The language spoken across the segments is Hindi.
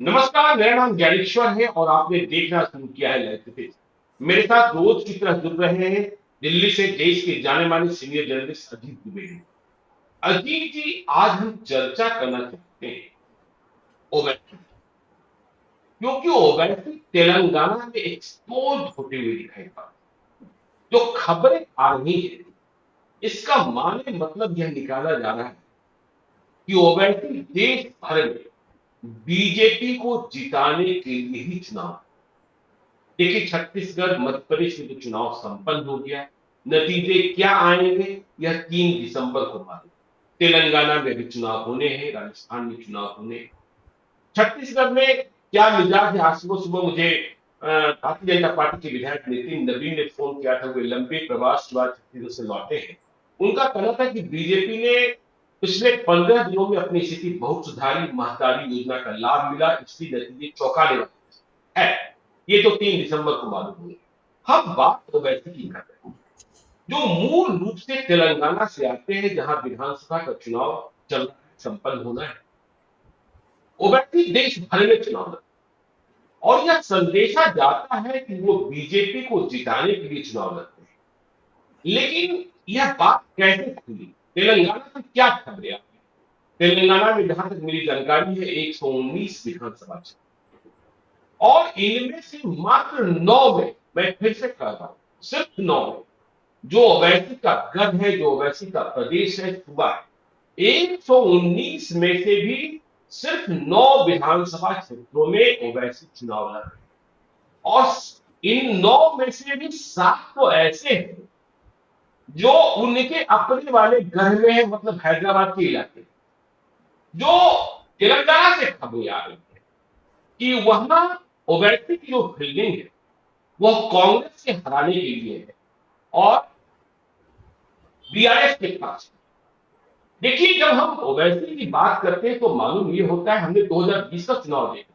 नमस्कार, मेरा नाम ज्ञानेश्वर है और आपने देखना शुरू किया है लाइव टिप्स। मेरे साथ रोज की तरह जुड़ रहे हैं दिल्ली से देश के जाने माने सीनियर जर्नलिस्ट अजीत द्विवेदी। अजीत जी, आज हम चर्चा करना चाहते हैं ओवैसी, क्योंकि ओवैसी तेलंगाना में एक्सपोज होते हुए दिखाई पड़ा। जो खबरें आ रही है, इसका माने मतलब यह निकाला जा रहा है कि ओवैसी देश भर में बीजेपी को जिताने के लिए ही चुनाव। देखिए, छत्तीसगढ़ मध्य प्रदेश में तो चुनाव संपन्न हो गया। नतीजे क्या आएंगे यह 3 दिसंबर को मालूम। तेलंगाना में भी चुनाव होने हैं, राजस्थान में चुनाव होने हैं। छत्तीसगढ़ में क्या मिजाज है? आज सुबह सुबह मुझे भारतीय जनता पार्टी के विधायक नितिन नवीन ने फोन किया था। वे लंबे प्रवास के बाद छत्तीसगढ़ से लौटे हैं। उनका कहना था कि बीजेपी ने पिछले 15 दिनों में अपनी स्थिति बहुत सुधारी, महतारी योजना का लाभ मिला, इसलिए नतीजे चौंकाने वाले है। ये तो 3 दिसंबर को मालूम हुई। हम बात ओवैसी की कर रहे हैं, जो मूल रूप से तेलंगाना से आते हैं, जहां विधानसभा का चुनाव चल संपन्न होना है। ओवैसी देश भर में चुनाव लड़ते हैं और यह संदेशा जाता है कि वो बीजेपी को जिताने के लिए चुनाव लड़ते हैं। लेकिन यह बात कैसे खुली? तेलंगाना से क्या खबरें आती हैं? तेलंगाना में जहां तक मेरी जानकारी है, 119 विधानसभा क्षेत्र और इनमें से मात्र 9 में, मैं फिर से कहता हूं, सिर्फ 9 में जो ओवैसी का गढ़ है, जो ओवैसी का प्रदेश है, सूबा है, 119 में से भी सिर्फ 9 विधानसभा क्षेत्रों में ओवैसी चुनाव लड़ रहे हैं। और इन 9 में से भी 7 तो ऐसे हैं जो उनके अपने वाले गढ़ में है, मतलब हैदराबाद के इलाके में। जो तेलंगाना से खबरें आ रही है कि वहां ओवैसी की जो फील्डिंग है वह कांग्रेस के हराने के लिए है और बीआरएस के पास। देखिए, जब हम ओवैसी की बात करते हैं तो मालूम ये होता है, हमने 2020 का चुनाव देखा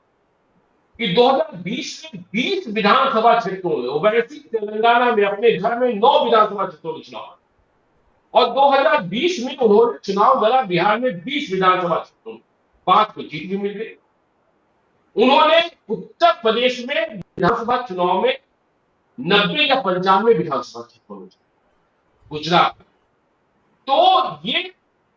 कि 2020 में 20 विधानसभा क्षेत्रों में ओवैसी तेलंगाना में अपने घर में 9 विधानसभा क्षेत्रों में चुनाव, और 2020 में उन्होंने चुनाव लड़ा बिहार में 20 विधानसभा क्षेत्रों में, 5 को जीत भी मिल गई। उन्होंने उत्तर प्रदेश में विधानसभा चुनाव में 90 या 95 विधानसभा क्षेत्रों में, गुजरात। तो ये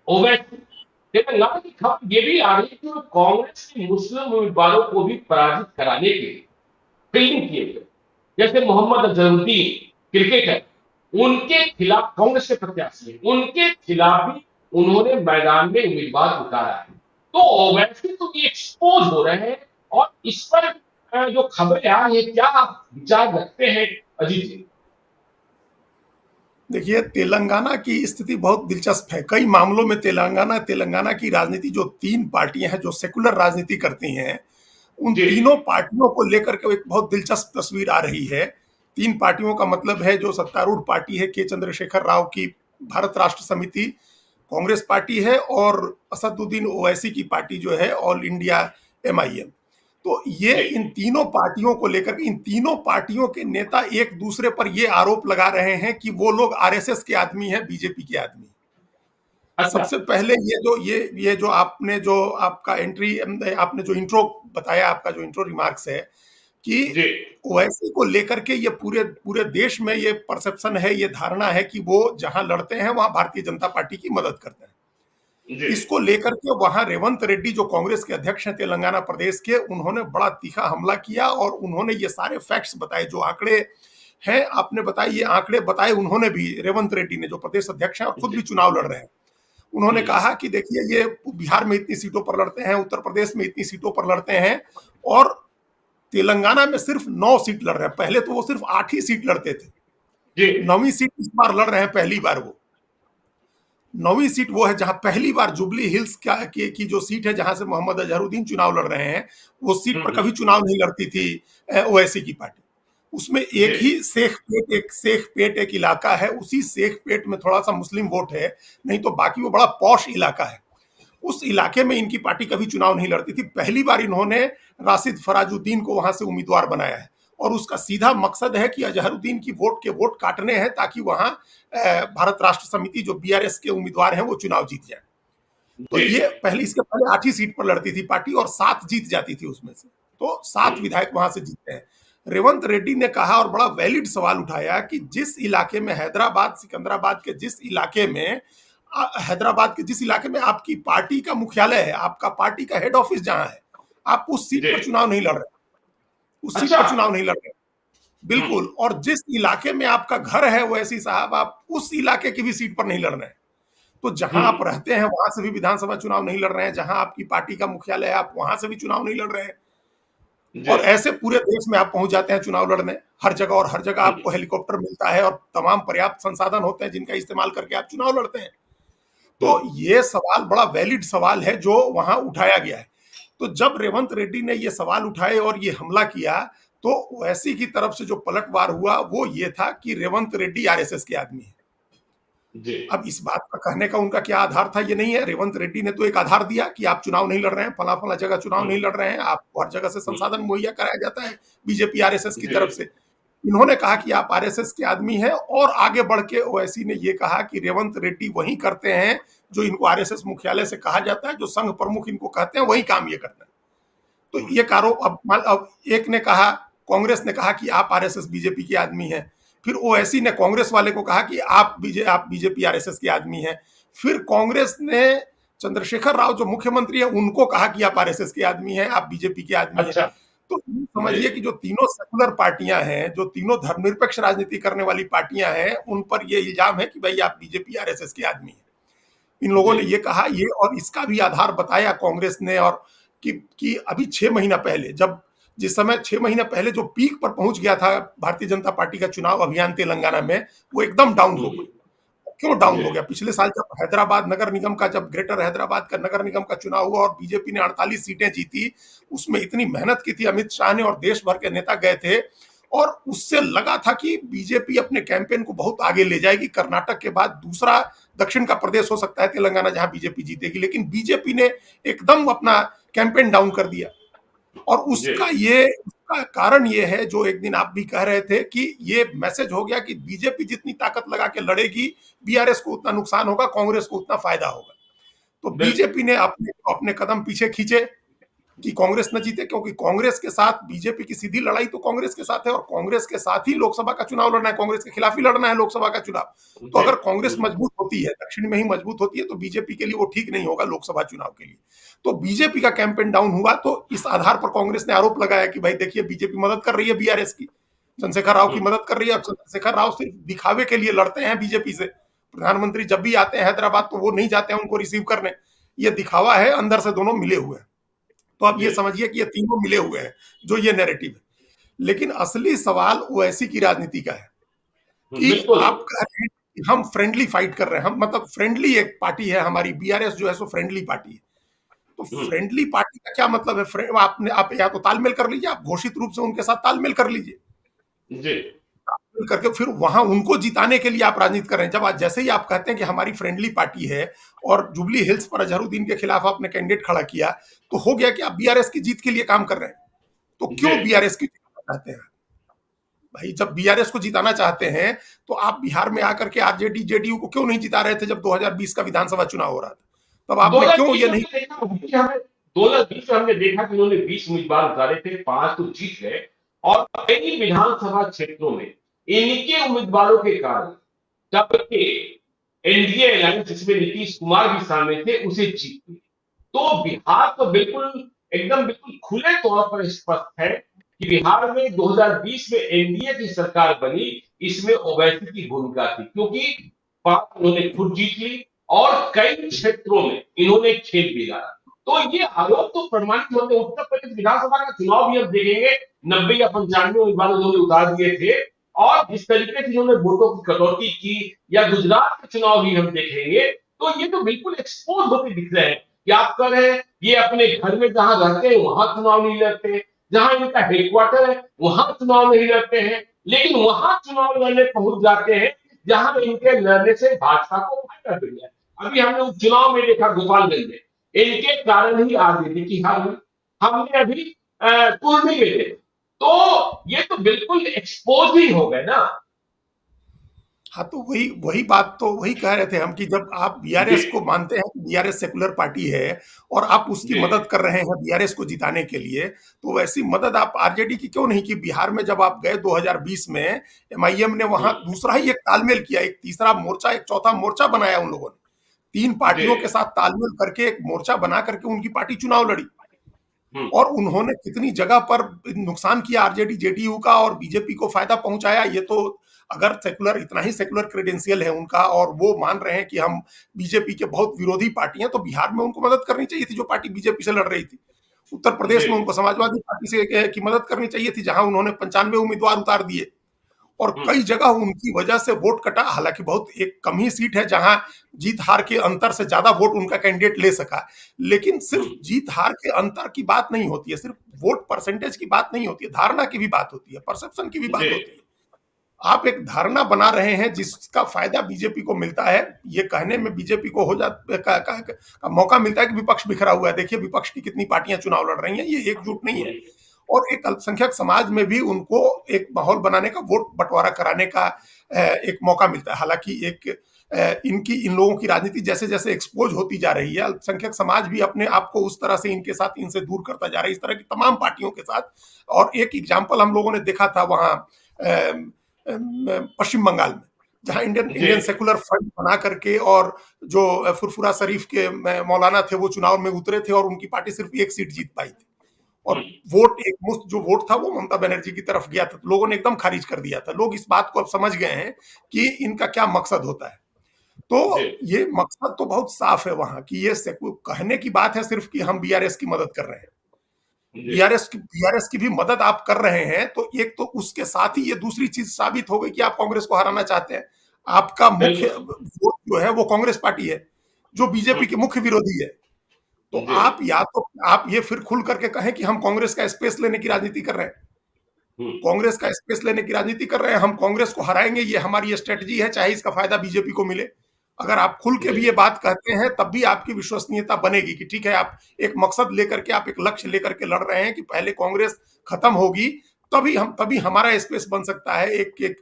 ओवैसी तेलंगाना की खबर ये भी आ रही है कि वो कांग्रेस के मुस्लिम उम्मीदवारों को भी पराजित कराने के लिए फील्डिंग किए गए। जैसे मोहम्मद अजहरुद्दीन क्रिकेटर, उनके खिलाफ कांग्रेस के प्रत्याशी, उनके खिलाफ भी उन्होंने मैदान में उम्मीदवार उतारा है। तो ओवैसी तो ये एक्सपोज हो रहे हैं और इस पर जो खबरें आ रही है, क्या विचार रखते हैं अजीत जी? देखिए, तेलंगाना की स्थिति बहुत दिलचस्प है। कई मामलों में तेलंगाना की राजनीति, जो 3 पार्टियां हैं जो सेकुलर राजनीति करती हैं, उन जी। तीनों पार्टियों को लेकर के एक बहुत दिलचस्प तस्वीर आ रही है। 3 पार्टियों का मतलब है, जो सत्तारूढ़ पार्टी है के चंद्रशेखर राव की भारत राष्ट्र समिति, कांग्रेस पार्टी है, और असदुद्दीन ओवैसी की पार्टी जो है ऑल इंडिया एमआईएम। तो ये जी। इन तीनों पार्टियों को लेकर के इन तीनों पार्टियों के नेता एक दूसरे पर ये आरोप लगा रहे हैं कि वो लोग आरएसएस के आदमी हैं, बीजेपी के आदमी। अच्छा। सबसे पहले ये जो आपने जो आपका एंट्री आपने जो इंट्रो बताया, आपका जो इंट्रो रिमार्क्स है कि जी। ओवैसी को लेकर के ये पूरे पूरे देश में ये परसेप्शन है, ये धारणा है कि वो जहां लड़ते हैं वहां भारतीय जनता पार्टी की मदद करते हैं। जी। इसको लेकर के वहां रेवंत रेड्डी, जो कांग्रेस के अध्यक्ष हैं तेलंगाना प्रदेश के, उन्होंने बड़ा तीखा हमला किया और उन्होंने ये सारे फैक्ट्स बताए, जो आंकड़े हैं आपने बताए, ये आंकड़े बताए उन्होंने भी। रेवंत रेड्डी ने, जो प्रदेश अध्यक्ष हैं और खुद भी चुनाव लड़ रहे हैं, उन्होंने कहा कि देखिए, ये बिहार में इतनी सीटों पर लड़ते हैं, उत्तर प्रदेश में इतनी सीटों पर लड़ते हैं, और तेलंगाना में सिर्फ 9 सीट लड़ रहे हैं। पहले तो वो सिर्फ 8 ही सीट लड़ते थे, जी। 9वीं सीट इस बार लड़ रहे हैं, पहली बार वो 9वीं सीट वो है जहां पहली बार जुबली हिल्स की जो सीट है, जहां से मोहम्मद अजहरुद्दीन चुनाव लड़ रहे हैं, वो सीट पर कभी चुनाव नहीं लड़ती थी ओवैसी की पार्टी। उसमें जी। एक ही शेख पेट एक इलाका है, उसी शेख पेट में थोड़ा सा मुस्लिम वोट है, नहीं तो बाकी वो बड़ा पॉश इलाका है। उस इलाके में इनकी पार्टी कभी चुनाव नहीं लड़ती थी। पहली बार इन्होंने राशिद फराजुद्दीन को वहां से उम्मीदवार बनाया है, और उसका सीधा मकसद है कि अजहरुद्दीन की वोट काटने हैं, ताकि वहां भारत राष्ट्र समिति, जो बीआरएस के उम्मीदवार हैं, वो चुनाव जीत जाए। तो जी ये पहले, इसके पहले 8 ही सीट पर लड़ती थी पार्टी और 7 जीत जाती थी उसमें से, तो 7 हम्म, विधायक वहां से जीते हैं। रेवंत रेड्डी ने कहा और बड़ा वैलिड सवाल उठाया कि जिस इलाके में हैदराबाद, सिकंदराबाद के जिस इलाके में हैदराबाद के जिस इलाके में आपकी पार्टी का मुख्यालय है, आपका पार्टी का हेड ऑफिस जहां है, आप उस सीट जी। पर चुनाव नहीं लड़ रहे, उस सीट अच्छा। पर चुनाव नहीं लड़ रहे। हम्म, बिल्कुल, और जिस इलाके में आपका घर है वैसी साहब, आप उस इलाके की भी सीट पर नहीं लड़ रहे हैं। तो जहां आप हम्म, रहते हैं वहां से भी विधानसभा चुनाव नहीं लड़ रहे हैं, जहां आपकी पार्टी का मुख्यालय है आप वहां से भी चुनाव नहीं लड़ रहे हैं। जी। और ऐसे पूरे देश में आप पहुंच जाते हैं चुनाव लड़ने, हर जगह, और हर जगह हम्म, आपको हेलीकॉप्टर मिलता है और तमाम पर्याप्त संसाधन होते हैं जिनका इस्तेमाल करके आप चुनाव लड़ते हैं। तो हम्म, ये सवाल बड़ा वैलिड सवाल है जो वहां उठाया गया है। तो जब रेवंत रेड्डी ने ये सवाल उठाए और ये हमला किया, तो ओवैसी की तरफ से जो पलटवार हुआ वो ये था कि रेवंत रेड्डी आरएसएस के आदमी है। जी अब इस बात का कहने का उनका क्या आधार था ये नहीं है, रेवंत रेड्डी ने तो एक आधार दिया कि आप चुनाव नहीं लड़ रहे हैं, फला फला जगह चुनाव हम्म, नहीं लड़ रहे हैं, आपको हर जगह से हम्म, संसाधन मुहैया कराया जाता है बीजेपी आरएसएस की जी तरफ से। इन्होंने कहा कि आप आरएसएस के आदमी हैं, और आगे बढ़ के ओवैसी ने ये कहा कि रेवंत रेड्डी वही करते हैं जो इनको आरएसएस मुख्यालय से कहा जाता है, जो संघ प्रमुख इनको कहते हैं वही काम ये करते हैं। तो हम्म, ये कारो अब एक ने कहा, कांग्रेस ने कहा कि आप आरएसएस बीजेपी के आदमी हैं। फिर ओवैसी ने कांग्रेस वाले को कहा कि आप बीजेपी आरएसएस के आदमी हैं। फिर कांग्रेस ने चंद्रशेखर राव जो मुख्यमंत्री है उनको कहा कि आप आरएसएस के आदमी हैं, आप बीजेपी के आदमी हैं। अच्छा। तो जी समझिए कि जो तीनों सेकुलर पार्टियां हैं, जो तीनों धर्मनिरपेक्ष राजनीति करने वाली पार्टियां हैं, उन पर ये इल्जाम है कि भाई आप बीजेपी आरएसएस के आदमी हैं। इन लोगों जी ने ये कहा, ये और इसका भी आधार बताया कांग्रेस ने, और कि अभी 6 महीना पहले, जब जिस समय 6 महीना पहले जो पीक पर पहुंच गया था भारतीय जनता पार्टी का चुनाव अभियान तेलंगाना में, वो एकदम डाउन हो हम्म, गई। क्यों डाउन जी हो गया? पिछले साल जब हैदराबाद नगर निगम का, जब ग्रेटर हैदराबाद का नगर निगम का चुनाव हुआ और बीजेपी ने 48 सीटें जीती, उसमें इतनी मेहनत की थी अमित शाह ने और देश भर के नेता गए थे, और उससे लगा था कि बीजेपी अपने कैंपेन को बहुत आगे ले जाएगी, कर्नाटक के बाद दूसरा दक्षिण का प्रदेश हो सकता है तेलंगाना जहां बीजेपी जीतेगी, लेकिन बीजेपी ने एकदम अपना कैंपेन डाउन कर दिया। और जी उसका कारण ये है, जो एक दिन आप भी कह रहे थे, कि ये मैसेज हो गया कि बीजेपी जितनी ताकत लगा के लड़ेगी, बीआरएस को उतना नुकसान होगा, कांग्रेस को उतना फायदा होगा। तो बिल्कुल बीजेपी ने अपने अपने कदम पीछे खींचे कि कांग्रेस न जीते, क्योंकि कांग्रेस के साथ बीजेपी की सीधी लड़ाई तो कांग्रेस के साथ है, और कांग्रेस के साथ ही लोकसभा का चुनाव लड़ना है, कांग्रेस के खिलाफ ही लड़ना है लोकसभा का चुनाव। तो जी अगर कांग्रेस मजबूत होती है, दक्षिण में ही मजबूत होती है, तो बीजेपी के लिए वो ठीक नहीं होगा लोकसभा चुनाव के लिए। तो बीजेपी का कैंपेन डाउन हुआ, तो इस आधार पर कांग्रेस ने आरोप लगाया कि भाई देखिए बीजेपी मदद कर रही है बीआरएस की, चंद्रशेखर राव की हम्म, मदद कर रही है, और चंद्रशेखर राव सिर्फ दिखावे के लिए लड़ते हैं बीजेपी से। प्रधानमंत्री जब भी आते हैं हैदराबाद तो वो नहीं जाते हैं उनको रिसीव करने, ये दिखावा है, अंदर से दोनों मिले हुए हैं। तो आप जी ये समझिए कि ये तीनों मिले हुए हैं, जो ये नैरेटिव है। लेकिन असली सवाल ओवैसी की राजनीति का है, कि बिल्कुल। आप कह रहे हैं कि हम फ्रेंडली फाइट कर रहे हैं, हम मतलब फ्रेंडली एक पार्टी है हमारी, बीआरएस जो है सो फ्रेंडली पार्टी है। तो हम्म, फ्रेंडली पार्टी का क्या मतलब है? आपने, आप या तो तालमेल कर लीजिए, आप घोषित रूप से उनके साथ तालमेल कर लीजिए, जी तालमेल करके फिर वहां उनको जिताने के लिए आप राजनीति कर रहे हैं। जब आज जैसे ही आप कहते हैं कि हमारी फ्रेंडली पार्टी है, और जुबली हिल्स पर अजहरुद्दीन के खिलाफ आपने कैंडिडेट खड़ा किया, तो हो गया कि आप बीआरएस की जीत के लिए काम कर रहे हैं। तो जी क्यों बीआरएस की जिताना चाहते हैं? भाई जब बीआरएस को जिताना चाहते हैं, तो आप बिहार में आकर के आरजेडी जेडीयू को क्यों नहीं जिता रहे थे जब 2020 का विधानसभा चुनाव हो रहा था? तब आपने क्यों 2020 ये में नहीं? हमने देखा कि हमें 2020 में हमने देखा कि उन्होंने 20 उम्मीदवार उतारे थे, 5 तो जीत गए, और कई विधानसभा क्षेत्रों में इनके उम्मीदवारों के कारण तब के एनडीए अलायंस जिसमें नीतीश कुमार भी शामिल थे उसे जीत गई। तो बिहार तो बिल्कुल एकदम बिल्कुल खुले तौर पर स्पष्ट है कि बिहार में 2020 में एनडीए की सरकार बनी, इसमें ओवैसी की भूमिका थी, क्योंकि बात उन्होंने खुद जीत ली और कई क्षेत्रों में इन्होंने खेल बिगाड़ा। तो ये आरोप तो प्रमाणित होते, उत्तर प्रदेश विधानसभा का चुनाव भी हम देखेंगे, 90 या 95 उम्मीदवार उन्होंने उतार दिए थे, और जिस तरीके से इन्होंने वोटों की कटौती की, या गुजरात के चुनाव भी हम देखेंगे, तो ये तो बिल्कुल एक्सपोज होते दिख रहे हैं कि आप कह रहे हैं ये अपने घर में जहां रहते हैं वहां चुनाव नहीं लड़ते, जहां इनका हेडक्वार्टर है वहां चुनाव नहीं लड़ते हैं, लेकिन वहां चुनाव लड़ने पहुंच जाते हैं जहां इनके लड़ने से भाजपा को फायदा मिल जाए। अभी हमने उस चुनाव में देखा गोपालगंज में, इनके कारण ही आगे की हार, हमने अभी कुर्मी में देखा। तो ये तो बिल्कुल एक्सपोज ही हो गए ना। हाँ, तो वही वही बात तो वही कह रहे थे हम कि जब आप जी बीआरएस को मानते हैं कि बीआरएस सेकुलर पार्टी है और आप उसकी जी मदद कर रहे हैं बीआरएस को जिताने के लिए, तो वैसी मदद आप आरजेडी की क्यों नहीं की? बिहार में जब आप गए 2020 में, एमआईएम ने वहां हम्म, दूसरा ही एक तालमेल किया, एक तीसरा मोर्चा, एक चौथा मोर्चा बनाया उन लोगों ने। 3 जी पार्टियों के साथ तालमेल करके एक मोर्चा बना करके उनकी पार्टी चुनाव लड़ी। हम्म, और उन्होंने कितनी जगह पर नुकसान किया आरजेडी जेडीयू का और बीजेपी को फायदा पहुंचाया, ये तो अगर सेकुलर इतना ही सेकुलर क्रेडेंशियल है उनका और वो मान रहे हैं कि हम बीजेपी के बहुत विरोधी पार्टी हैं, तो बिहार में उनको मदद करनी चाहिए थी जो पार्टी बीजेपी से लड़ रही थी। उत्तर प्रदेश में जी उनको समाजवादी पार्टी से की मदद करनी चाहिए थी जहां उन्होंने 95 उम्मीदवार उतार दिए और हम्म, कई जगह उनकी वजह से वोट कटा। हालांकि बहुत एक कम ही सीट है जहां जीत हार के अंतर से ज्यादा वोट उनका कैंडिडेट ले सका, लेकिन सिर्फ हम्म, जीत हार के अंतर की बात नहीं होती है, सिर्फ वोट परसेंटेज की बात नहीं होती है, धारणा की भी बात होती है, परसेप्शन की भी जी बात होती है। आप एक धारणा बना रहे हैं जिसका फायदा बीजेपी को मिलता है, ये कहने में बीजेपी को हो जाता का मौका मिलता है कि विपक्ष बिखरा हुआ है, देखिए विपक्ष की कितनी पार्टियां चुनाव लड़ रही हैं, ये एकजुट नहीं है। हम्म, और एक अल्पसंख्यक समाज में भी उनको एक माहौल बनाने का, वोट बंटवारा कराने का एक मौका मिलता है। हालांकि एक इनकी इन लोगों की राजनीति जैसे जैसे एक्सपोज होती जा रही है, अल्पसंख्यक समाज भी अपने आप को उस तरह से इनके साथ इनसे दूर करता जा रहा है, इस तरह की तमाम पार्टियों के साथ। और एक एग्जाम्पल हम लोगों ने देखा था वहां पश्चिम बंगाल में, जहां इंडियन जी इंडियन सेकुलर फ्रंट बना करके और जो फुरफुरा शरीफ के मौलाना थे वो चुनाव में उतरे थे और उनकी पार्टी सिर्फ एक सीट जीत पाई थी। और हम्म, वोट एक मुश्त जो वोट था वो ममता बनर्जी की तरफ गया था, तो लोगों ने एकदम खारिज कर दिया था। लोग इस बात को अब समझ गए हैं कि इनका क्या मकसद होता है। तो जी ये मकसद तो बहुत साफ है वहां कि ये कहने की बात है सिर्फ कि हम बीआरएस की मदद कर रहे हैं। जी बीआरएस की भी मदद आप कर रहे हैं, तो एक तो उसके साथ ही ये दूसरी चीज साबित हो गई कि आप कांग्रेस को हराना चाहते हैं। आपका मुख्य बिल्कुल वोट जो है वो कांग्रेस पार्टी है, जो बीजेपी के हम्म, मुख्य विरोधी है। तो जी आप या तो आप ये फिर खुल करके कहें कि हम कांग्रेस का स्पेस लेने की राजनीति कर रहे हैं, हम्म, कांग्रेस का स्पेस लेने की राजनीति कर रहे हैं, हम कांग्रेस को हराएंगे, ये हमारी स्ट्रेटजी है, चाहे इसका फायदा बीजेपी को मिले। अगर आप खुल के जी भी ये बात कहते हैं तब भी आपकी विश्वसनीयता बनेगी कि ठीक है, आप एक मकसद लेकर के, आप एक लक्ष्य लेकर के लड़ रहे हैं कि पहले कांग्रेस खत्म होगी, तभी हमारा स्पेस बन सकता है, एक एक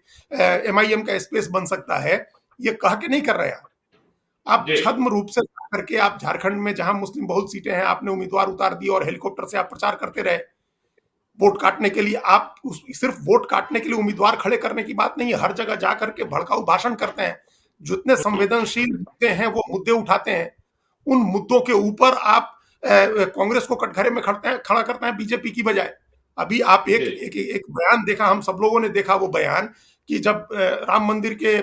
एमआईएम का स्पेस बन सकता है। ये कह के नहीं कर रहे हैं आप जी छद्म रूप से करके। आप झारखंड में जहां मुस्लिम बहुत सीटें हैं आपने उम्मीदवार उतार दिए और हेलीकॉप्टर से आप प्रचार करते रहे वोट काटने के लिए। आप सिर्फ वोट काटने के लिए उम्मीदवार खड़े करने की बात नहीं है, हर जगह जा करके भड़काऊ भाषण करते हैं, जितने हम्म, संवेदनशील मुद्दे हैं वो मुद्दे उठाते हैं, उन मुद्दों के ऊपर आप कांग्रेस को कटघरे में खड़ा करते हैं बीजेपी की बजाय। अभी आप जी एक बयान देखा, हम सब लोगों ने देखा वो बयान, कि जब राम मंदिर के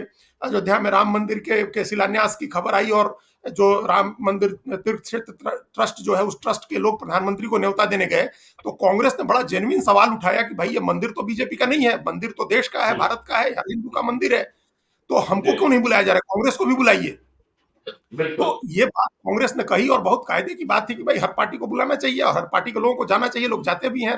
अयोध्या में राम मंदिर के शिलान्यास की खबर आई और जो राम मंदिर तीर्थ क्षेत्र ट्रस्ट जो है उस ट्रस्ट के लोग प्रधानमंत्री को न्योता देने गए, तो कांग्रेस ने बड़ा जेन्युइन सवाल उठाया कि भाई ये मंदिर तो बीजेपी का नहीं है, मंदिर तो देश का है, हम्म, भारत का है, हर हिंदू का मंदिर है, तो हमको जी क्यों नहीं बुलाया जा रहा है, कांग्रेस को भी बुलाइए। तो बिल्कुल ये बात कांग्रेस ने कही और बहुत कायदे की बात थी कि भाई हर पार्टी को बुलाना चाहिए और हर पार्टी के लोगों को जाना चाहिए, लोग जाते भी हैं,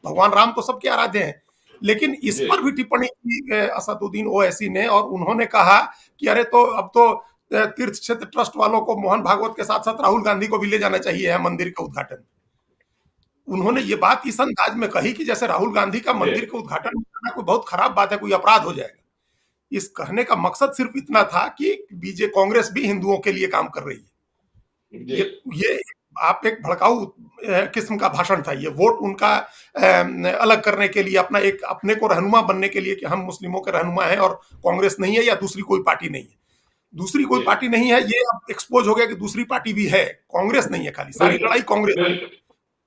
भगवान राम तो सबके आराध्य हैं। लेकिन इस जी पर भी टिप्पणी की असदुद्दीन ओवैसी ने, और उन्होंने कहा कि अरे तो अब तो तीर्थ क्षेत्र ट्रस्ट वालों को मोहन भागवत के साथ साथ राहुल गांधी को भी ले जाना चाहिए है मंदिर का उद्घाटन। उन्होंने ये बात इस अंदाज में कही कि जैसे राहुल गांधी का जी मंदिर के उद्घाटन में करना कोई बहुत खराब बात है, कोई अपराध हो जाएगा। इस कहने का मकसद सिर्फ इतना था कि बीजे कांग्रेस भी हिंदुओं के लिए काम कर रही है। जी ये आप एक भड़काऊ किस्म का भाषण था, ये वोट उनका अलग करने के लिए, अपना एक अपने को रहनुमा बनने के लिए कि हम मुस्लिमों के रहनुमा हैं और कांग्रेस नहीं है या दूसरी कोई पार्टी नहीं है। दूसरी कोई जी पार्टी नहीं है, ये अब एक्सपोज हो गया कि दूसरी पार्टी भी है, कांग्रेस नहीं है, खाली सारी बिल्कुल लड़ाई कांग्रेस बिल्कुल की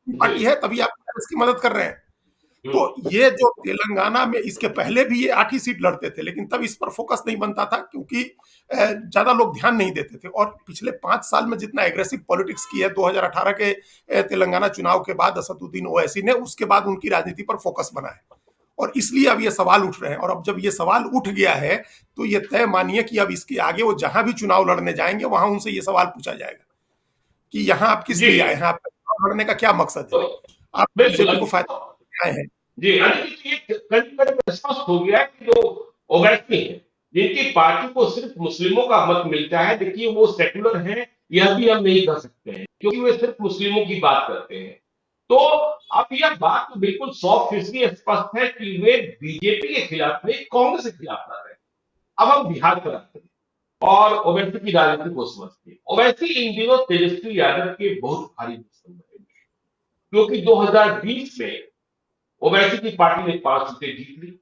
जी पार्टी है, तभी आप इसकी मदद कर रहे हैं। तो हम्म, ये जो तेलंगाना में, इसके पहले भी ये 8 ही सीट लड़ते थे, लेकिन तब इस पर फोकस नहीं बनता था क्योंकि ज्यादा लोग ध्यान नहीं देते थे। और पिछले 5 साल में जितना एग्रेसिव पॉलिटिक्स की है 2018 के तेलंगाना चुनाव के बाद असदुद्दीन ओवैसी ने, उसके बाद उनकी राजनीति पर फोकस बना है। और इसलिए अब ये सवाल उठ रहे हैं, और अब जब ये सवाल उठ गया है तो ये तय मानिए कि अब इसके आगे वो जहां भी चुनाव लड़ने जाएंगे वहां उनसे ये सवाल पूछा जाएगा कि यहाँ आप किस जी लिए आए हैं, आपका चुनाव लड़ने का क्या मकसद है, तो आप बिल्कुल बीजेपी को फायदा आए हैं। जी अनिल जी, ये कहीं ना कहीं स्पष्ट हो गया है कि जो ओवैसी है जिनकी पार्टी को सिर्फ मुस्लिमों का मत मिलता है, देखिए वो सेकुलर है यह भी हम नहीं कह सकते हैं क्योंकि वे सिर्फ मुस्लिमों की बात करते हैं। तो अब यह बात तो बिल्कुल 100% स्पष्ट है कि वे बीजेपी के खिलाफ नहीं, कांग्रेस के खिलाफ लड़ रहे हैं। अब हम बिहार पर आते हैं और ओवैसी की राजनीति को समझते हैं। ओवैसी इन दिनों तेजस्वी यादव के बहुत भारी दुश्मन बने, क्योंकि 2020 में ओवैसी की पार्टी ने 5 सीटें जीत ली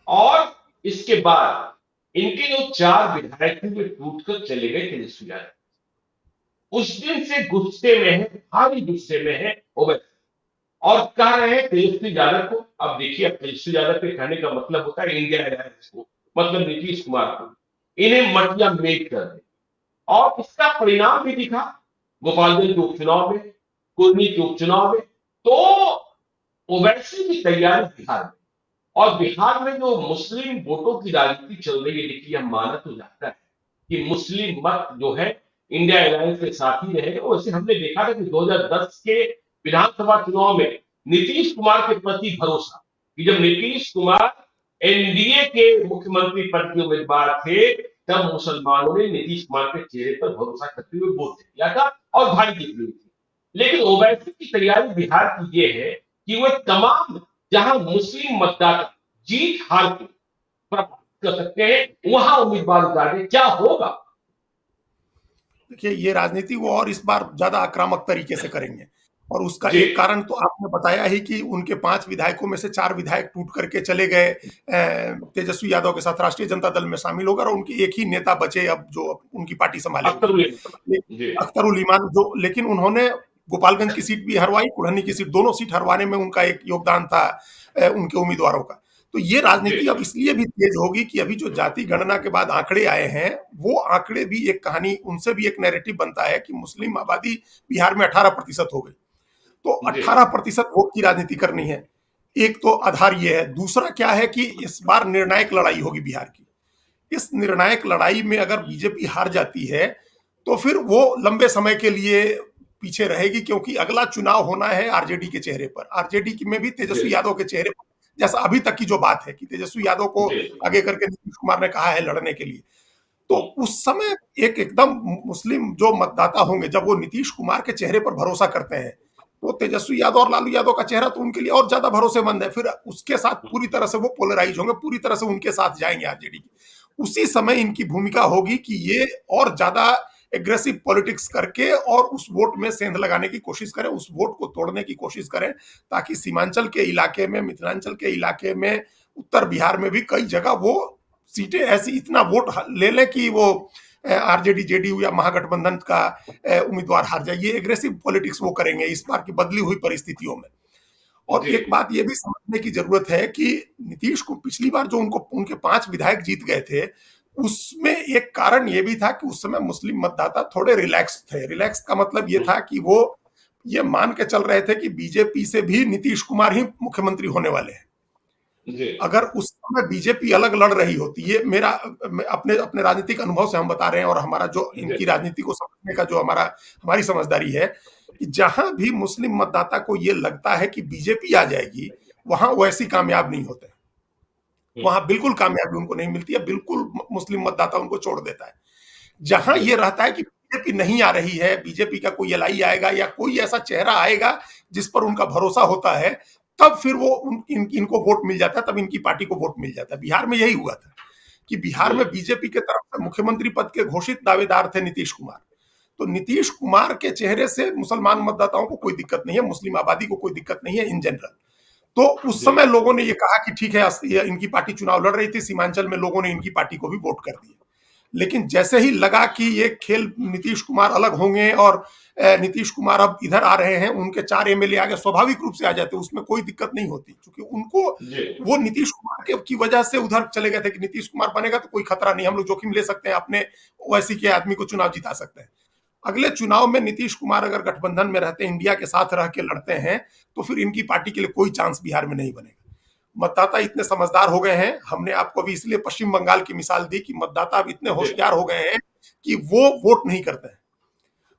और इसके बाद इनके जो 4 विधायक थे वे टूटकर चले गए तेजस्वी यादव। उस दिन से गुस्से में है, भारी गुस्से में है ओवैसी, और कह रहे हैं तेजस्वी यादव को। अब देखिए, अब तेजस्वी यादव के कहने का मतलब होता है इंडिया अलायंस को, मतलब नीतीश कुमार को, इन्हें मटिया मेट कर दे। और इसका परिणाम भी दिखा गोपालगंज के उपचुनाव में, कुर्मी के उपचुनाव में। तो ओवैसी की तैयारी बिहार में, और बिहार में जो मुस्लिम वोटों की राजनीति चल रही है, देखिए यह माना तो जाता है कि मुस्लिम मत जो है इंडिया अलायंस के साथ ही रहेगा। वैसे हमने देखा था कि 2010 के विधानसभा चुनाव में नीतीश कुमार के प्रति भरोसा, कि जब नीतीश कुमार एनडीए के मुख्यमंत्री पद के उम्मीदवार थे, तब मुसलमानों ने नीतीश कुमार के चेहरे पर भरोसा करते हुए वोट दिया था और भारी जीत हुई थी। लेकिन ओवैसी की तैयारी बिहार की ये है कि वह तमाम जहां मुस्लिम मतदाता जीत हार को प्रभावित कर सकते हैं, वहां उम्मीदवार उतारे। क्या होगा? देखिए, ये राजनीति वो और इस बार ज्यादा आक्रामक तरीके से करेंगे, और उसका जी एक कारण तो आपने बताया ही कि उनके 5 विधायकों में से 4 विधायक टूट करके चले गए तेजस्वी यादव के साथ, राष्ट्रीय जनता दल में शामिल होकर, और उनके एक ही नेता बचे अब जो उनकी पार्टी संभालेंगे, अख्तरुल इस्लाम। जी अख्तरुल ईमान, जो लेकिन उन्होंने गोपालगंज की सीट भी हरवाई, कुढ़नी की सीट, दोनों सीट हरवाने में उनका एक योगदान था उनके उम्मीदवारों का। तो ये जी राजनीति अब इसलिए भी तेज होगी कि अभी जो जाति गणना के बाद आंकड़े आए हैं, वो आंकड़े भी एक कहानी, उनसे भी एक नैरेटिव बनता है कि मुस्लिम आबादी बिहार में 18% हो गई। तो जी 18% वोट की राजनीति करनी है, एक तो आधार ये है। दूसरा क्या है कि इस बार निर्णायक लड़ाई होगी बिहार की। इस निर्णायक लड़ाई में अगर बीजेपी हार जाती है, तो फिर वो लंबे समय के लिए पीछे रहेगी, क्योंकि अगला चुनाव होना है आरजेडी के चेहरे पर। आरजेडी में भी जी तेजस्वी यादव के चेहरे पर, जैसा अभी तक की जो बात है कि तेजस्वी यादव को जी आगे करके नीतीश कुमार ने कहा है लड़ने के लिए। तो हम्म, उस समय एक एकदम मुस्लिम जो मतदाता होंगे, जब वो नीतीश कुमार के चेहरे पर भरोसा करते हैं, तो तेजस्वी यादव और लालू यादव का चेहरा तो उनके लिए और ज्यादा भरोसेमंद है। फिर उसके साथ पूरी तरह से वो पोलराइज होंगे, पूरी तरह से उनके साथ जाएंगे आरजेडी की। उसी समय इनकी भूमिका होगी कि ये और ज्यादा एग्रेसिव पॉलिटिक्स करके और उस वोट में सेंध लगाने की कोशिश करें, उस वोट को तोड़ने की कोशिश करें, ताकि सीमांचल के इलाके में, मिथिलांचल के इलाके में, उत्तर बिहार में भी कई जगह वो सीटें ऐसी, इतना वोट ले लें कि वो आरजेडी, जेडीयू या महागठबंधन का उम्मीदवार हार जाए। ये एग्रेसिव पॉलिटिक्स वो करेंगे इस बार की बदली हुई परिस्थितियों में। और जी एक बात ये भी समझने की जरूरत है कि नीतीश को पिछली बार जो उनको उनके 5 विधायक जीत गए थे, उसमें एक कारण ये भी था कि उस समय मुस्लिम मतदाता थोड़े रिलैक्स थे। रिलैक्स का मतलब ये था कि वो ये मान के चल रहे थे कि बीजेपी से भी नीतीश कुमार ही मुख्यमंत्री होने वाले हैं। जी अगर उस समय बीजेपी अलग लड़ रही होती, ये मेरा अपने अपने राजनीतिक अनुभव से हम बता रहे हैं, और हमारा जो जी इनकी राजनीति को समझने का जो हमारी समझदारी है, कि जहां भी मुस्लिम मतदाता को ये लगता है कि बीजेपी आ जाएगी, वहां वैसी कामयाब नहीं होते, हम्म, वहां बिल्कुल कामयाबी उनको नहीं मिलती है, बिल्कुल मुस्लिम मतदाता उनको छोड़ देता है। जहां जी ये रहता है कि बीजेपी नहीं आ रही है, बीजेपी का कोई एलआई आएगा या कोई ऐसा चेहरा आएगा जिस पर उनका भरोसा होता है, तब फिर वो इनको वोट मिल जाता है, तब इनकी पार्टी को वोट मिल जाता है। बिहार में यही हुआ था कि बिहार जी में बीजेपी के तरफ से मुख्यमंत्री पद के घोषित दावेदार थे नीतीश कुमार। तो नीतीश कुमार के चेहरे से मुसलमान मतदाताओं को कोई दिक्कत नहीं है, मुस्लिम आबादी को कोई दिक्कत नहीं है इन जनरल। तो उस जी समय लोगों ने ये कहा कि ठीक है, इनकी पार्टी चुनाव लड़ रही थी, सीमांचल में लोगों ने इनकी पार्टी को भी वोट कर दिया। लेकिन जैसे ही लगा कि ये खेल नीतीश कुमार अलग होंगे और नीतीश कुमार अब इधर आ रहे हैं, उनके 4 एमएलए आगे स्वाभाविक रूप से आ जाते, उसमें कोई दिक्कत नहीं होती, क्योंकि उनको जी वो नीतीश कुमार की वजह से उधर चले गए थे कि नीतीश कुमार बनेगा तो कोई खतरा नहीं, हम लोग जोखिम ले सकते हैं, अपने ओवैसी के आदमी को चुनाव जिता सकते हैं। अगले चुनाव में नीतीश कुमार अगर गठबंधन में रहते, इंडिया के साथ रह के लड़ते हैं, तो फिर इनकी पार्टी के लिए कोई चांस बिहार में नहीं बनेगा। मतदाता इतने समझदार हो गए हैं, हमने आपको अभी इसलिए पश्चिम बंगाल की मिसाल दी कि मतदाता अब इतने जी होशियार हो गए हैं कि वो वोट नहीं करते हैं।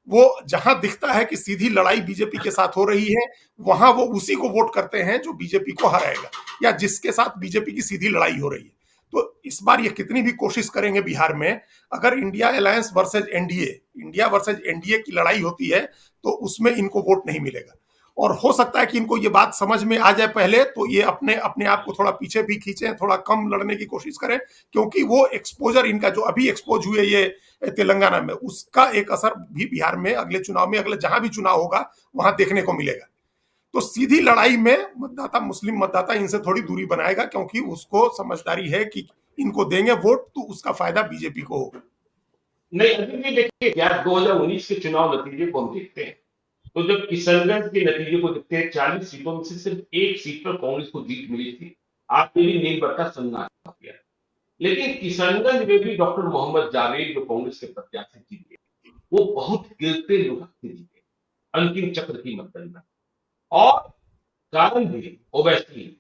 वो जहां दिखता है कि सीधी लड़ाई बीजेपी के साथ हो रही है, वहां वो उसी को वोट करते हैं जो बीजेपी को हराएगा, या जिसके साथ बीजेपी की सीधी लड़ाई हो रही है। तो इस बार ये कितनी भी कोशिश करेंगे बिहार में, अगर India alliance versus NDA, India versus NDA की लड़ाई होती है, तो उसमें इनको वोट नहीं मिलेगा। और हो सकता है कि इनको ये बात समझ में आ जाए पहले, तो ये अपने अपने आप को थोड़ा पीछे भी खींचें, थोड़ा कम लड़ने की कोशिश करें, क्योंकि वो एक्सपोजर इनका जो अभी एक्सपोज हुए ये तेलंगाना में, उसका एक असर भी बिहार में अगले चुनाव में, अगले जहां भी चुनाव होगा वहां देखने को मिलेगा। तो सीधी लड़ाई में मतदाता, मुस्लिम मतदाता इनसे थोड़ी दूरी बनाएगा, क्योंकि उसको समझदारी है कि इनको देंगे वोट तो उसका फायदा बीजेपी को होगा। नहीं, अभी भी देखिए यार, 2019 के चुनाव नतीजे को हम देखते हैं, तो जब किशनगंज के नतीजे को देखते हैं, 40 सीटों में से सिर्फ एक सीट पर कांग्रेस को जीत मिली थी। आप मेरी नील बट्टा सन्नाटा हो गया। लेकिन किशनगंज में भी डॉक्टर मोहम्मद जावेद जो कांग्रेस के प्रत्याशी जीते, वो बहुत गिरते लुढ़कते जीते अंतिम चक्र की मतगणना। और कारण भी ओवैसी।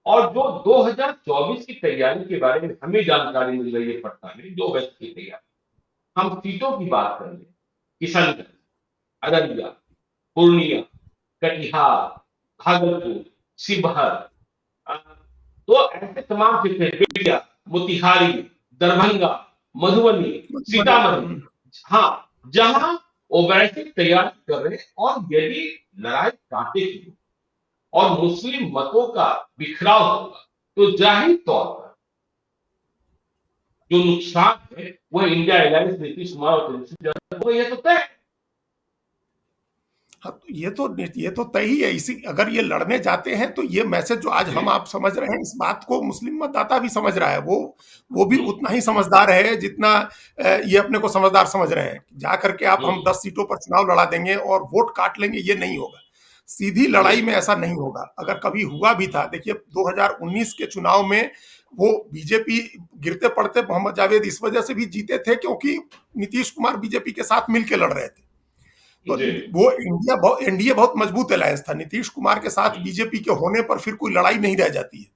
और जो 2024 की तैयारी के बारे में हमें जानकारी मिल रही है पटना में, जो ओवैसी की तैयारी, हम सीटों की बात कर ले, किशनगंज, अररिया, पूर्णिया, कटिहार, भागलपुर, शिवहर, तो ऐसे तमाम सीटें, बेतिया, मोतिहारी, दरभंगा, मधुबनी, सीतामढ़ी, हाँ, जहां ओवैसी तैयारी कर रहे हैं। और यदि लड़ाई कांटे की हो और मुस्लिम मतों का बिखराव होगा, तो जाहिर तौर पर जो नुकसान है वह इंडिया अलायंस, नीतीश कुमार और तेजस्वी यादव को, यह तो तय है। हाँ, तो ये तो तय ही है। इसी अगर ये लड़ने जाते हैं तो ये मैसेज जो आज हम आप समझ रहे हैं, इस बात को मुस्लिम मतदाता भी समझ रहा है। वो भी उतना ही समझदार है जितना ये अपने को समझदार समझ रहे हैं। जा करके आप हम 10 सीटों पर चुनाव लड़ा देंगे और वोट काट लेंगे, ये नहीं होगा। सीधी लड़ाई में ऐसा नहीं होगा। अगर कभी हुआ भी था, देखिए 2019 के चुनाव में वो बीजेपी गिरते पड़ते मोहम्मद जावेद इस वजह से भी जीते थे क्योंकि नीतीश कुमार बीजेपी के साथ मिलकर लड़ रहे थे। तो वो एनडीए बहुत मजबूत अलायंस था। नीतीश कुमार के साथ बीजेपी के होने पर फिर कोई लड़ाई नहीं रह जाती है।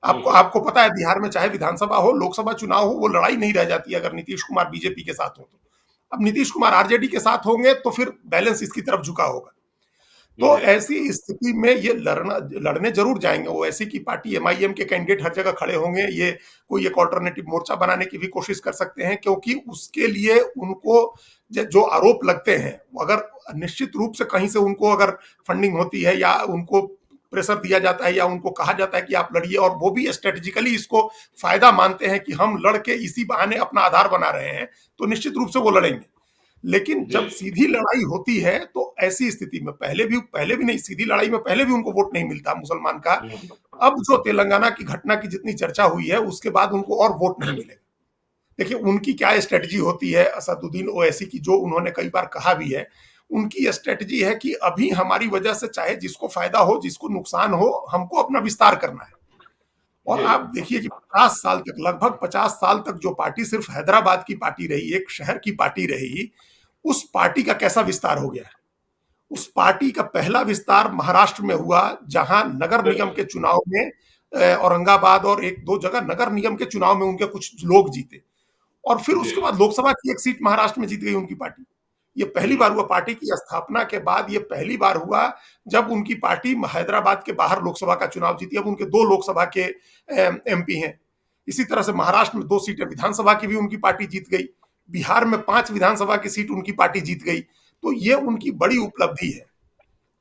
आपको आपको पता है बिहार में चाहे विधानसभा हो, लोकसभा चुनाव हो, वो लड़ाई नहीं रह जाती अगर नीतीश कुमार बीजेपी के साथ हो तो। अब नीतीश कुमार आरजेडी के साथ होंगे तो फिर बैलेंस इसकी तरफ झुका होगा। तो ऐसी स्थिति में ये लड़ने जरूर जाएंगे। ओवैसी की पार्टी एमआईएम के कैंडिडेट हर जगह खड़े होंगे। ये कोई एक ऑल्टरनेटिव मोर्चा बनाने की भी कोशिश कर सकते हैं, क्योंकि उसके लिए उनको जो आरोप लगते हैं, अगर निश्चित रूप से कहीं से उनको अगर फंडिंग होती है या उनको प्रेशर दिया जाता है या उनको कहा जाता है कि आप लड़िए, और वो भी स्ट्रेटेजिकली इसको फायदा मानते हैं कि हम लड़के इसी बहाने अपना आधार बना रहे हैं, तो निश्चित रूप से वो लड़ेंगे। लेकिन जब सीधी लड़ाई होती है तो ऐसी स्थिति में पहले भी नहीं, सीधी लड़ाई में पहले भी उनको वोट नहीं मिलता मुसलमान का। अब जो तेलंगाना की घटना की जितनी चर्चा हुई है उसके बाद उनको और वोट नहीं मिलेगा। देखिए उनकी क्या स्ट्रेटजी होती है असदुद्दीन ओवैसी की, जो उन्होंने कई बार कहा भी है। उनकी स्ट्रेटजी है कि अभी हमारी वजह से चाहे जिसको फायदा हो जिसको नुकसान हो, हमको अपना विस्तार करना है। और आप देखिए कि 50 साल तक, लगभग 50 साल तक जो पार्टी सिर्फ हैदराबाद की पार्टी रही, एक शहर की पार्टी रही, उस पार्टी का कैसा विस्तार हो गया है। उस पार्टी का पहला विस्तार महाराष्ट्र में हुआ, जहां नगर निगम के चुनाव में औरंगाबाद और एक दो जगह नगर निगम के चुनाव में उनके कुछ लोग जीते, और फिर उसके बाद लोकसभा की एक सीट महाराष्ट्र में जीत गई उनकी पार्टी। ये पहली बार हुआ पार्टी की स्थापना के बाद, ये पहली बार हुआ जब उनकी पार्टी हैदराबाद के बाहर लोकसभा का चुनाव जीती। अब उनके 2 लोकसभा के एमपी हैं। इसी तरह से महाराष्ट्र में 2 सीटें विधानसभा की भी उनकी पार्टी जीत गई। बिहार में 5 विधानसभा की सीट उनकी पार्टी जीत गई। तो ये उनकी बड़ी उपलब्धि है।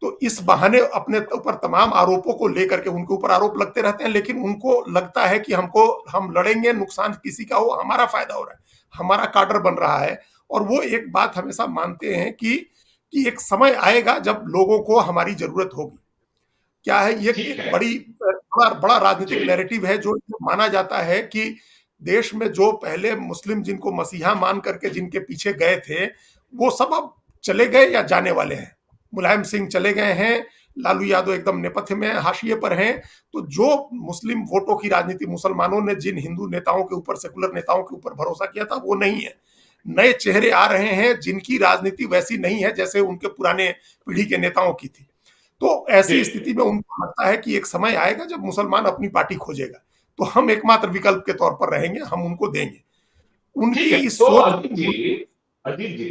तो इस बहाने अपने ऊपर तमाम आरोपों को लेकर के, उनके ऊपर आरोप लगते रहते हैं, लेकिन उनको लगता है कि हम लड़ेंगे, नुकसान किसी का हो, हमारा फायदा हो रहा है, हमारा काडर बन रहा है। और वो एक बात हमेशा मानते हैं कि एक समय आएगा जब लोगों को हमारी जरूरत होगी। क्या है ये, एक बड़ा राजनीतिक नैरेटिव है जो माना जाता है कि देश में जो पहले मुस्लिम जिनको मसीहा मान करके जिनके पीछे गए थे, वो सब अब चले गए या जाने वाले हैं। मुलायम सिंह चले गए हैं, लालू यादव एकदम नेपथ्य में, हाशिए पर हैं। तो जो मुस्लिम वोटों की राजनीति, मुसलमानों ने जिन हिंदू नेताओं के ऊपर, सेकुलर नेताओं के ऊपर भरोसा किया था, वो नहीं है। नए चेहरे आ रहे हैं जिनकी राजनीति वैसी नहीं है जैसे उनके पुराने पीढ़ी के नेताओं की थी। तो ऐसी स्थिति में उनको लगता है कि एक समय आएगा जब मुसलमान अपनी पार्टी खोजेगा, तो हम एकमात्र विकल्प के तौर पर रहेंगे, हम उनको देंगे। उनकी इस तो सोच। अजीत जी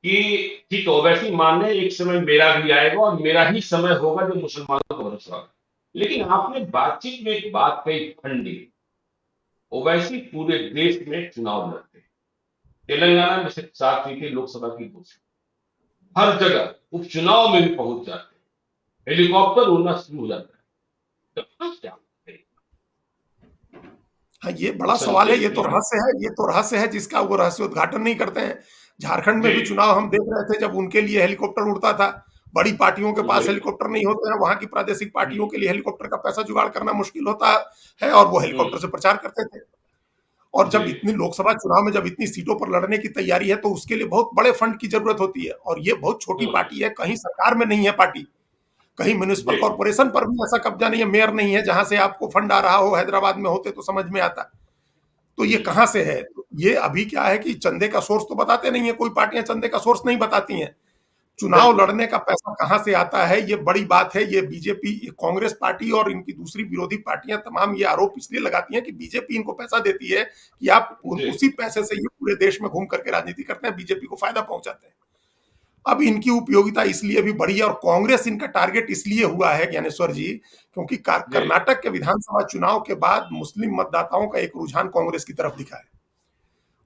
कि ठीक ओवैसी मान रहे एक समय मेरा भी आएगा और मेरा ही समय होगा जो मुसलमानों का भरोसा होगा। लेकिन आपने बातचीत में एक बात कही, फंडिंग। ओवैसी पूरे देश में चुनाव लड़ते हैं, तेलंगाना में सिर्फ 7 सीटें, लोकसभा की 2 सीटें, हर जगह उपचुनाव में भी पहुंच जाते हैं। हेलीकॉप्टर उड़ना शुरू हो जाता है, तो क्या हाँ, ये बड़ा सवाल है, संदेश नहीं। ये तो रहस्य है जिसका वो रहस्य उद्घाटन नहीं करते हैं। झारखंड में जी भी चुनाव हम देख रहे थे जब उनके लिए हेलीकॉप्टर उड़ता था। बड़ी पार्टियों के पास जी। हेलीकॉप्टर नहीं होते हैं, वहां की प्रादेशिक पार्टियों हम्म के लिए हेलीकॉप्टर का पैसा जुगाड़ करना मुश्किल होता है और वो हम्म। हेलीकॉप्टर से प्रचार करते थे। और जी जब इतनी लोकसभा चुनाव में जब इतनी सीटों पर लड़ने की तैयारी है तो उसके लिए बहुत बड़े फंड की जरूरत होती है, और ये बहुत छोटी हम्म। पार्टी है, कहीं सरकार में नहीं है पार्टी, कहीं म्युनिसिपल जी कॉर्पोरेशन पर भी ऐसा कब्जा नहीं है, मेयर नहीं है जहां से आपको फंड आ रहा हो। हैदराबाद में होते तो समझ में आता। तो ये हम्म। कहां से है? तो ये अभी क्या है कि चंदे का सोर्स तो बताते नहीं है, कोई पार्टियां चंदे का सोर्स नहीं बताती हैं। चुनाव बिल्कुल। लड़ने का पैसा कहां से आता है, ये बड़ी बात है। ये बीजेपी, ये कांग्रेस पार्टी और इनकी दूसरी विरोधी पार्टियां तमाम ये आरोप इसलिए लगाती हैं कि बीजेपी इनको पैसा देती है कि आप जी उसी पैसे से ये पूरे देश में घूम करके राजनीति करते हैं, बीजेपी को फायदा पहुंचाते हैं। अब इनकी उपयोगिता इसलिए भी बढ़ी है और कांग्रेस इनका टारगेट इसलिए हुआ है ज्ञानेश्वर जी, क्योंकि जी कर्नाटक के विधानसभा चुनाव के बाद मुस्लिम मतदाताओं का एक रुझान कांग्रेस की तरफ दिखा है।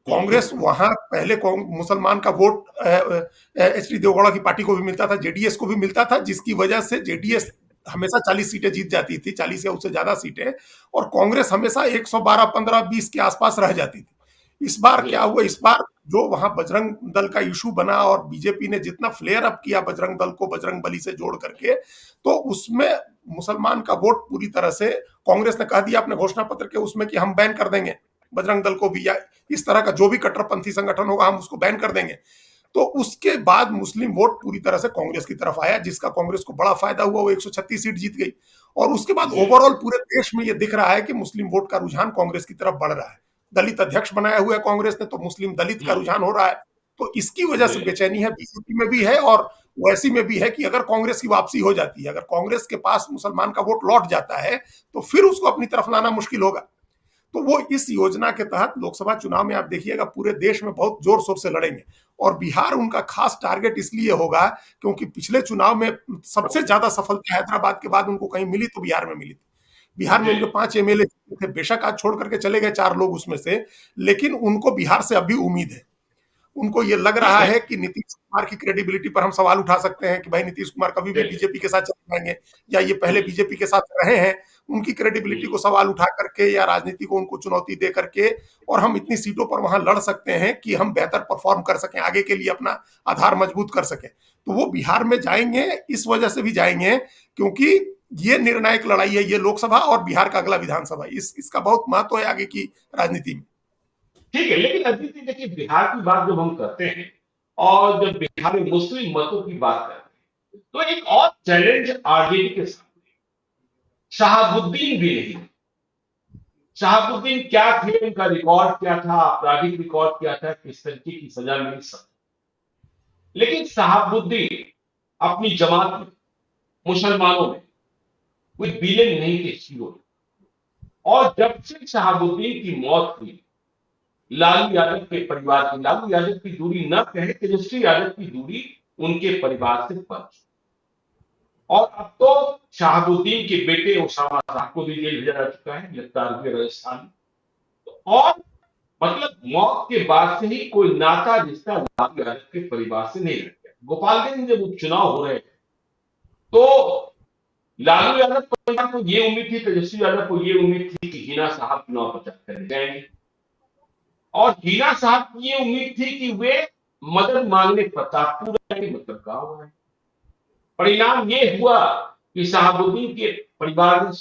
कांग्रेस हम्म। वहां पहले मुसलमान का वोट एच डी देवगौड़ा की पार्टी को भी मिलता था, जेडीएस को भी मिलता था, जिसकी वजह से जेडीएस हमेशा 40 सीटें जीत जाती थी, 40 या उससे ज्यादा सीटें, और कांग्रेस हमेशा 112, 15, 20 के आसपास रह जाती थी। इस बार जी क्या हुआ? इस बार जो वहां बजरंग दल का इशू बना और बीजेपी ने जितना फ्लेयर अप किया बजरंग दल को बजरंग बली से जोड़ करके, तो उसमें मुसलमान का वोट पूरी तरह से कांग्रेस ने कह दिया अपने घोषणा पत्र के उसमें कि हम बैन कर देंगे बजरंग दल को भी, या इस तरह का जो भी कट्टरपंथी संगठन होगा हम उसको बैन कर देंगे। तो उसके बाद मुस्लिम वोट पूरी तरह से कांग्रेस की तरफ आया, जिसका कांग्रेस को बड़ा फायदा हुआ, वो 136 सीट जीत गई। और उसके बाद जी ओवरऑल पूरे देश में ये दिख रहा है कि मुस्लिम वोट का रुझान कांग्रेस की तरफ बढ़ रहा है। दलित अध्यक्ष बनाया हुआ है कांग्रेस ने, तो मुस्लिम दलित का हम्म। रुझान हो रहा है। तो इसकी वजह जी से बेचैनी है, बीजेपी में भी है और वैसी में भी है कि अगर कांग्रेस की वापसी हो जाती है, अगर कांग्रेस के पास मुसलमान का वोट लौट जाता है, तो फिर उसको अपनी तरफ लाना मुश्किल होगा। तो वो इस योजना के तहत लोकसभा चुनाव में आप देखिएगा पूरे देश में बहुत जोर शोर से लड़ेंगे। और बिहार उनका खास टारगेट इसलिए होगा क्योंकि पिछले चुनाव में सबसे ज्यादा सफलता हैदराबाद के बाद उनको कहीं मिली तो बिहार में मिली थी। बिहार में जी उनके 5 एमएलए थे, बेशक आज छोड़ करके चले गए 4 लोग उसमें से, लेकिन उनको बिहार से अभी उम्मीद है। उनको ये लग ठीक रहा है। है कि नीतीश कुमार की क्रेडिबिलिटी पर हम सवाल उठा सकते हैं कि भाई नीतीश कुमार कभी भी जी बीजेपी के साथ चले जाएंगे, या ये पहले हम्म बीजेपी के साथ रहे हैं, उनकी क्रेडिबिलिटी को हम्म। सवाल उठा करके या राजनीति को उनको चुनौती दे करके, और हम इतनी सीटों पर वहां लड़ सकते हैं कि हम बेहतर परफॉर्म कर सकें, आगे के लिए अपना आधार मजबूत कर सकें। तो वो बिहार में जाएंगे, इस वजह से भी जाएंगे क्योंकि ये निर्णायक लड़ाई है, ये लोकसभा और बिहार का अगला विधानसभा, इसका बहुत महत्व है आगे की राजनीति में। ठीक है, लेकिन अजीत जी देखिए, बिहार की बात जब हम करते हैं और जब बिहार में मुस्लिम मतों की बात करते हैं, तो एक और चैलेंज आरजेडी के सामने शहाबुद्दीन भी नहीं। शहाबुद्दीन क्या थे, उनका रिकॉर्ड क्या था, आपराधिक रिकॉर्ड क्या था, किस तरीके की सजा मिली, सब। लेकिन शहाबुद्दीन अपनी जमात में, मुसलमानों में कोई विलेन नहीं थे, हीरो। और जब से शहाबुद्दीन की मौत हुई, लालू यादव के परिवार की, लालू यादव की दूरी न कहे, तेजस्वी यादव की दूरी उनके परिवार से बढ़। और अब तो शहाबुद्दीन के बेटे ओसामा साहब को भी जेल भेजा जा चुका है, गिरफ्तार हुए राजस्थान में। और मतलब मौत के बाद से ही कोई नाता रिश्ता लालू यादव के परिवार से नहीं रह गया। गोपालगंज में जब उपचुनाव हो रहे थे, तो लालू यादव परिवार को ये उम्मीद थी, तेजस्वी यादव को ये उम्मीद थी कि हिना साहब चुनाव प्रचार करने जाएंगे। और हिना साहब की ये उम्मीद थी कि वे मदद मांगने प्रतापपुर आएंगे, मतलब गांव आए। परिणाम ये हुआ कि शहाबुद्दीन के परिवार ने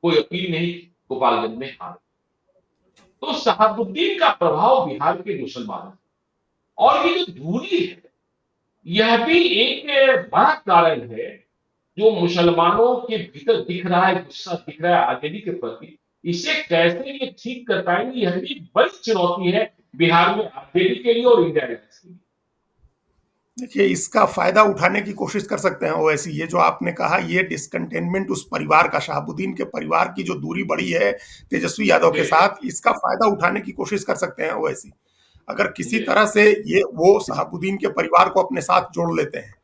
कोई अपील नहीं की, गोपालगंज में हार। तो शहाबुद्दीन का प्रभाव बिहार के मुसलमानों, और ये जो दूरी है, यह भी एक बड़ा कारण है जो मुसलमानों के भीतर दिख रहा है, गुस्सा दिख रहा है आजादी के प्रति। इसे कैसे ये ठीक कर पाएंगे, यह भी बड़ी चुनौती है बिहार में आजादी के लिए और इंडिया के लिए। देखिए, इसका फायदा उठाने की कोशिश कर सकते हैं ओवैसी। ये जो आपने कहा, ये डिसकंटेनमेंट उस परिवार का, शहाबुद्दीन के परिवार की जो दूरी बढ़ी है तेजस्वी यादव के जी साथ, इसका फायदा उठाने की कोशिश कर सकते हैं ओवैसी। अगर किसी जी। तरह से ये वो शहाबुद्दीन के परिवार को अपने साथ जोड़ लेते हैं,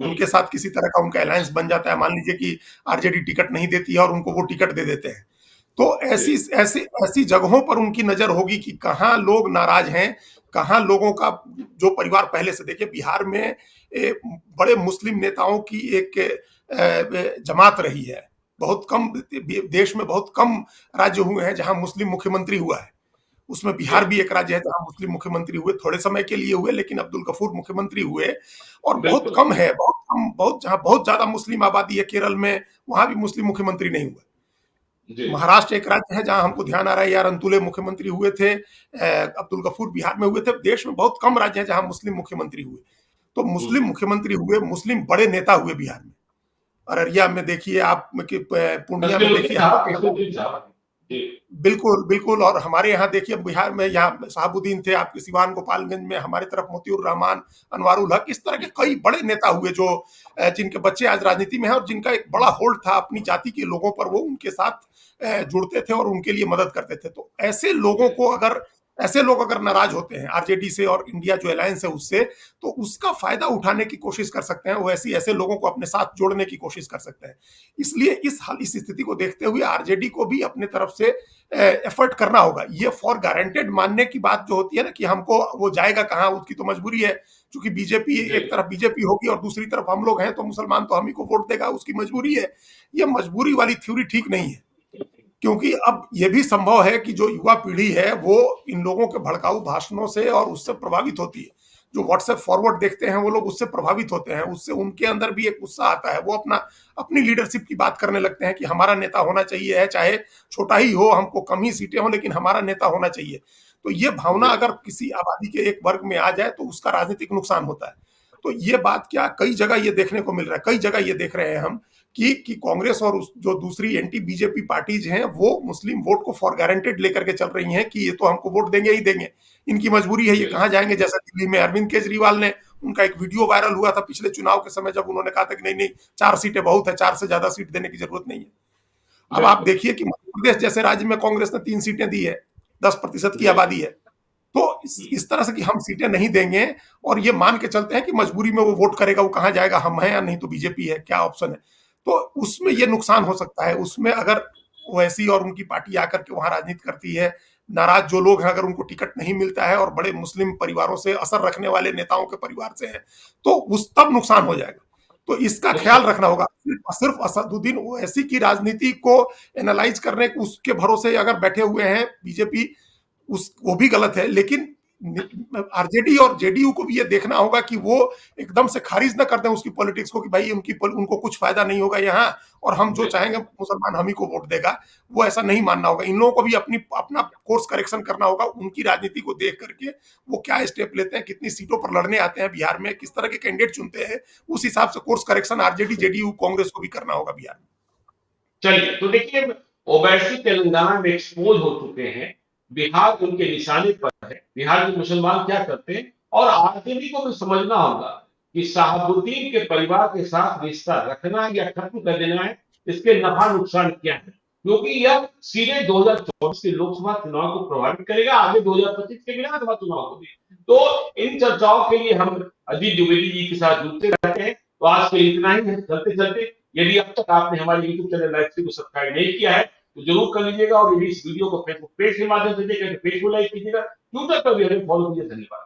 हम्म। उनके साथ किसी तरह का उनका अलायंस बन जाता है, मान लीजिए कि आरजेडी टिकट नहीं देती है और उनको वो टिकट दे देते हैं, तो जी ऐसी ऐसी ऐसी जगहों पर उनकी नजर होगी कि कहाँ लोग नाराज हैं, कहाँ लोगों का जो परिवार पहले से, देखिए बिहार में बड़े मुस्लिम नेताओं की एक जमात रही है। बहुत कम देश में बहुत कम राज्य हुए हैं जहां मुस्लिम मुख्यमंत्री हुआ है। उसमें जी बिहार भी एक राज्य है जहां मुस्लिम मुख्यमंत्री हुए, थोड़े समय के लिए हुए, लेकिन अब्दुल गफूर मुख्यमंत्री हुए। और बहुत बिल्कुल। कम है, बहुत कम, बहुत जहां बहुत ज्यादा मुस्लिम आबादी है केरल में, वहां भी मुस्लिम मुख्यमंत्री नहीं हुए। जी महाराष्ट्र एक राज्य है जहां हमको ध्यान आ रहा है, यार अंतुले मुख्यमंत्री हुए थे, अब्दुल गफूर बिहार में हुए थे। देश में बहुत कम राज्य है जहां मुस्लिम मुख्यमंत्री हुए। तो मुस्लिम हम्म। मुख्यमंत्री हुए, मुस्लिम बड़े नेता हुए बिहार में। अररिया में देखिए आप, पूर्णिया में देखिए, हमारे यहाँ नसीरुद्दीन साहब। जी बिल्कुल, बिल्कुल। और हमारे यहाँ देखिए बिहार में, यहाँ शहाबुद्दीन थे, आपके सिवान गोपालगंज में, हमारी तरफ मोतियुर रहमान, अनवारुल हक, इस तरह के कई बड़े नेता हुए जो जिनके बच्चे आज राजनीति में हैं और जिनका एक बड़ा होल्ड था अपनी जाति के लोगों पर, वो उनके साथ जुड़ते थे और उनके लिए मदद करते थे। तो ऐसे लोग अगर नाराज होते हैं आरजेडी से और इंडिया जो अलायंस है उससे, तो उसका फायदा उठाने की कोशिश कर सकते हैं। वो ऐसे लोगों को अपने साथ जोड़ने की कोशिश कर सकते हैं। इसलिए इस स्थिति को देखते हुए आरजेडी को भी अपने तरफ से एफर्ट करना होगा। ये फॉर गारंटेड मानने की बात जो होती है ना कि हमको वो जाएगा कहाँ, उसकी तो मजबूरी है। क्योंकि बीजेपी, जी एक तरफ बीजेपी होगी और दूसरी तरफ हम लोग हैं, तो मुसलमान तो हम ही को वोट देगा, उसकी मजबूरी है। ये मजबूरी वाली थ्योरी ठीक नहीं है। क्योंकि अब ये भी संभव है कि जो युवा पीढ़ी है वो इन लोगों के भड़काऊ भाषणों से और उससे प्रभावित होती है। जो व्हाट्सएप फॉरवर्ड देखते हैं वो लोग उससे प्रभावित होते हैं, उससे उनके अंदर भी एक गुस्सा आता है। वो अपनी लीडरशिप की बात करने लगते हैं कि हमारा नेता होना चाहिए है, चाहे छोटा ही हो, हमको कम ही सीटें हो, लेकिन हमारा नेता होना चाहिए। तो ये भावना जी अगर किसी आबादी के एक वर्ग में आ जाए तो उसका राजनीतिक नुकसान होता है। तो ये बात क्या, कई जगह ये देखने को मिल रहा है, कई जगह ये देख रहे हैं हम कि कांग्रेस और जो दूसरी एंटी बीजेपी पार्टीज हैं वो मुस्लिम वोट को फॉर गारंटेड लेकर के चल रही हैं कि ये तो हमको वोट देंगे ही देंगे, इनकी मजबूरी है, ये जी कहाँ जाएंगे। जैसा दिल्ली में अरविंद केजरीवाल ने, उनका एक वीडियो वायरल हुआ था पिछले चुनाव के समय, जब उन्होंने कहा था कि नहीं नहीं, 4 सीटें बहुत है, 4 से ज्यादा सीट देने की जरूरत नहीं है। अब आप बिल्कुल। देखिए कि मध्य प्रदेश जैसे राज्य में कांग्रेस ने 3 सीटें दी है, 10% की जी आबादी है। तो इस तरह से कि हम सीटें नहीं देंगे और ये मान के चलते हैं कि मजबूरी में वो वोट करेगा, वो कहाँ जाएगा, हम हैं या नहीं तो बीजेपी है, क्या ऑप्शन है। तो उसमें ये नुकसान हो सकता है। उसमें अगर ओवैसी और उनकी पार्टी आकर के वहां राजनीति करती है, नाराज जो लोग हैं अगर उनको टिकट नहीं मिलता है और बड़े मुस्लिम परिवारों से, असर रखने वाले नेताओं के परिवार से है, तो उस तब नुकसान हो जाएगा। तो इसका ख्याल अच्छा। रखना होगा। सिर्फ असदुद्दीन ओवैसी की राजनीति को एनालाइज करने, उसके भरोसे अगर बैठे हुए हैं बीजेपी, उस वो भी गलत है। लेकिन आरजेडी और जेडीयू को भी ये देखना होगा कि वो एकदम से खारिज ना कर दें उसकी पॉलिटिक्स को कि भाई उनको कुछ फायदा नहीं होगा यहाँ, और हम जो जी चाहेंगे मुसलमान हम ही को वोट देगा। वो ऐसा नहीं मानना होगा। इन लोगों को भी अपना कोर्स करेक्शन करना होगा। उनकी राजनीति को देख करके वो क्या स्टेप लेते हैं, कितनी सीटों पर लड़ने आते हैं बिहार में, किस तरह के कैंडिडेट चुनते हैं, उस हिसाब से course correction RJD JDU Congress को भी करना होगा बिहार में। चलिए, तो देखिए, ओवैसी तेलंगाना में एक्सपोज हो चुके हैं। बिहार उनके निशाने पर है। बिहार के मुसलमान क्या करते हैं, और आरजेडी को भी समझना होगा कि शहाबुद्दीन के परिवार के साथ रिश्ता रखना या खत्म कर देना है, इसके नफा नुकसान क्या है, क्योंकि यह सीधे 2024 के लोकसभा चुनाव को प्रभावित करेगा, आगे 2025 के विधानसभा चुनाव को भी। तो इन चर्चाओं के लिए हम अजीत द्विवेदी जी के साथ जुड़ते रहते हैं। तो आज के लिए इतना ही है। चलते चलते, यदि अब तक आपने हमारे यूट्यूब चैनल लाइव को सब्सक्राइब नहीं किया है तो जरूर कर लीजिएगा, और यदि इस वीडियो को फेसबुक पेज के माध्यम से देखें तो फेसबुक लाइक कीजिएगा, ट्विटर पर भी हमें फॉलो कीजिए। धन्यवाद।